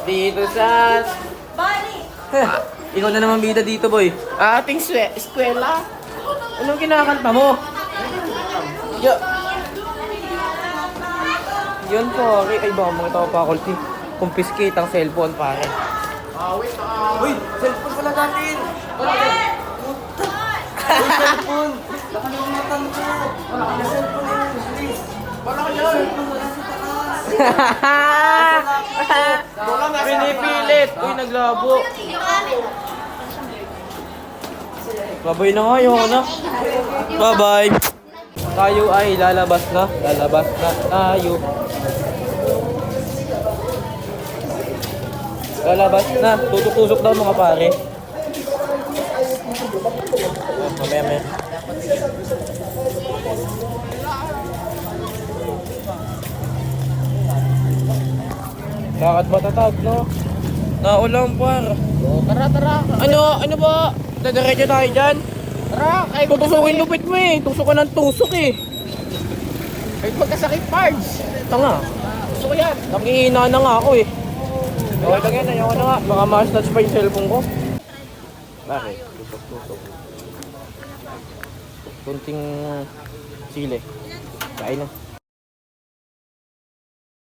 Dito sa... Ikaw na naman bida dito, boy. Ating eskwela. Anong kinakanta mo? Yun po, ay baka mga tao faculty. Confiscate ang cellphone, pare. Uy, cellphone pala natin! Uy, cellphone! Nakalimutan ko! Wala cellphone yun, please! Wala ka yun! Pinipilit! Uy, naglabo! Babay na nga, yung na. Bye-bye! Tayo ay lalabas na. Lalabas na tayo. Lalabas na. Tutok-tusok daw mga pare. Mamaya. Lakad matatag, no? Naulang par. Tara. Ano ba? Dadiretso tayo dyan? Tara, kahit Tutusukin lupit mo eh. Tusok ka ng tusok eh. magkasakit parts. Tanga. Gusto ko yan. Nakihina na nga ako eh. Okay lang yan, ayaw ko na nga. Baka ma-touch pa yung cellphone ko. Bakit? Tusok. Kunting sili. Kain na.